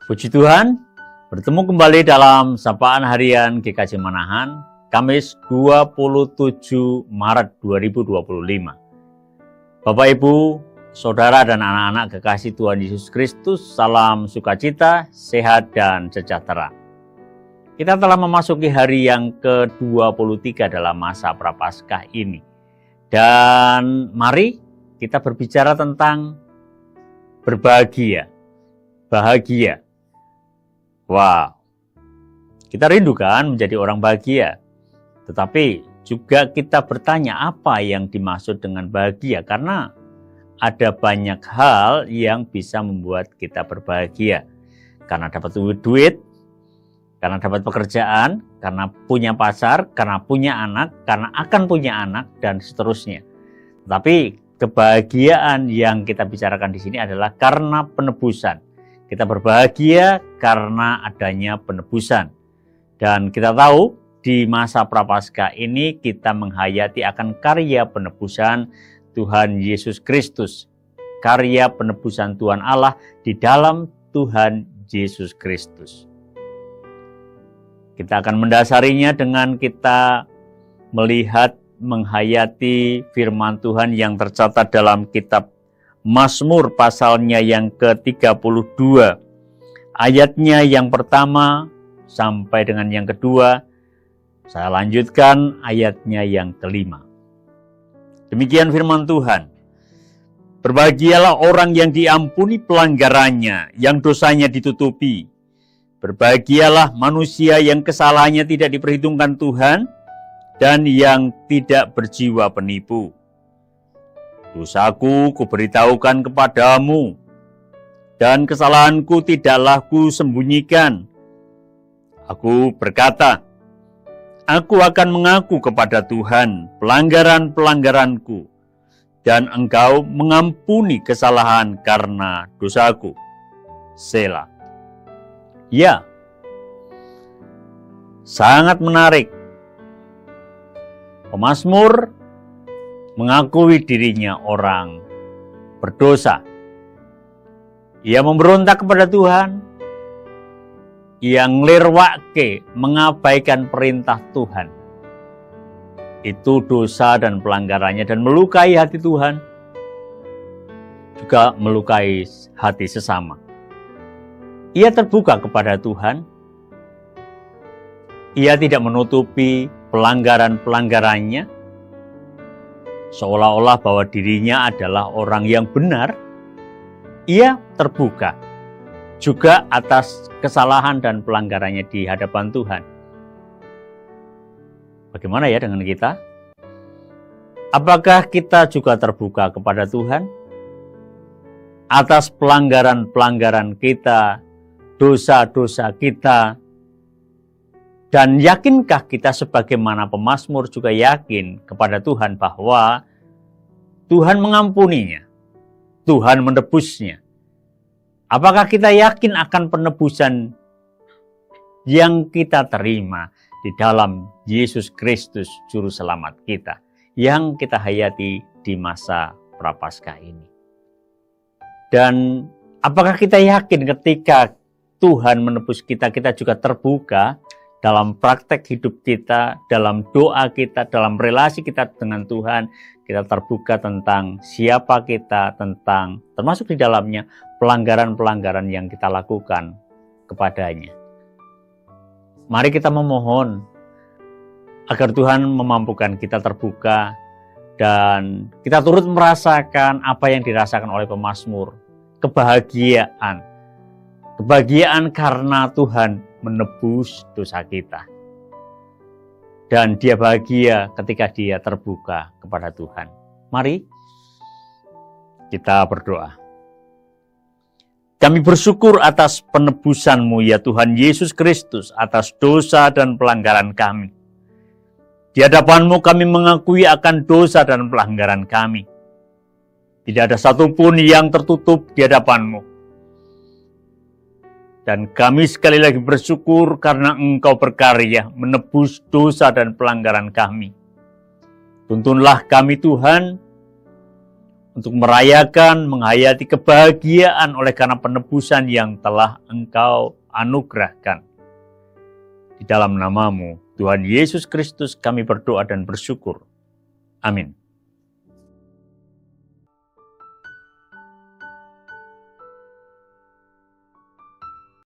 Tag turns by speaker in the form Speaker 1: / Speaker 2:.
Speaker 1: Puji Tuhan, bertemu kembali dalam Sapaan Harian GKJ Manahan, Kamis 27 Maret 2025. Bapak, Ibu, Saudara dan anak-anak kekasih Tuhan Yesus Kristus, salam sukacita, sehat dan sejahtera. Kita telah memasuki hari yang ke-23 dalam masa Prapaskah ini. Dan mari kita berbicara tentang berbahagia, bahagia. Wow, kita rindukan menjadi orang bahagia. Tetapi juga kita bertanya apa yang dimaksud dengan bahagia. Karena ada banyak hal yang bisa membuat kita berbahagia. Karena dapat duit, karena dapat pekerjaan, karena punya pacar, karena punya anak, karena akan punya anak, dan seterusnya. Tapi kebahagiaan yang kita bicarakan di sini adalah karena penebusan. Kita berbahagia karena adanya penebusan. Dan kita tahu di masa Prapaskah ini kita menghayati akan karya penebusan Tuhan Yesus Kristus. Karya penebusan Tuhan Allah di dalam Tuhan Yesus Kristus. Kita akan mendasarinya dengan kita melihat, menghayati firman Tuhan yang tercatat dalam kitab Mazmur pasalnya yang ke-32, ayatnya yang pertama sampai dengan yang kedua. Saya lanjutkan ayatnya yang kelima. Demikian firman Tuhan. Berbahagialah orang yang diampuni pelanggarannya, yang dosanya ditutupi. Berbahagialah manusia yang kesalahannya tidak diperhitungkan Tuhan, dan yang tidak berjiwa penipu. Dosaku kuberitahukan kepadamu, dan kesalahanku tidaklah kusembunyikan. Aku berkata, aku akan mengaku kepada Tuhan pelanggaran-pelanggaranku, dan Engkau mengampuni kesalahan karena dosaku. Selah. Ya, sangat menarik. Pemazmur mengakui dirinya orang berdosa. Ia memberontak kepada Tuhan. Ia nglirwake, mengabaikan perintah Tuhan. Itu dosa dan pelanggarannya dan melukai hati Tuhan. Juga melukai hati sesama. Ia terbuka kepada Tuhan. Ia tidak menutupi pelanggaran-pelanggarannya. Seolah-olah bahwa dirinya adalah orang yang benar. Ia terbuka juga atas kesalahan dan pelanggarannya di hadapan Tuhan. Bagaimana ya dengan kita? Apakah kita juga terbuka kepada Tuhan atas pelanggaran-pelanggaran kita, dosa-dosa kita? Dan yakinkah kita sebagaimana pemazmur juga yakin kepada Tuhan bahwa Tuhan mengampuninya, Tuhan menebusnya? Apakah kita yakin akan penebusan yang kita terima di dalam Yesus Kristus Juru Selamat kita, yang kita hayati di masa Prapaskah ini? Dan apakah kita yakin ketika Tuhan menebus kita, kita juga terbuka dalam praktek hidup kita, dalam doa kita, dalam relasi kita dengan Tuhan, kita terbuka tentang siapa kita, tentang termasuk di dalamnya pelanggaran-pelanggaran yang kita lakukan kepadanya. Mari kita memohon agar Tuhan memampukan kita terbuka dan kita turut merasakan apa yang dirasakan oleh pemazmur, kebahagiaan. Kebahagiaan karena Tuhan menebus dosa kita. Dan dia bahagia ketika dia terbuka kepada Tuhan. Mari kita berdoa. Kami bersyukur atas penebusan-Mu ya Tuhan Yesus Kristus, atas dosa dan pelanggaran kami. Di hadapan-Mu kami mengakui akan dosa dan pelanggaran kami. Tidak ada satupun yang tertutup di hadapan-Mu. Dan kami sekali lagi bersyukur karena Engkau berkarya menebus dosa dan pelanggaran kami. Tuntunlah kami Tuhan untuk merayakan, menghayati kebahagiaan oleh karena penebusan yang telah Engkau anugerahkan. Di dalam nama-Mu, Tuhan Yesus Kristus, kami berdoa dan bersyukur. Amin.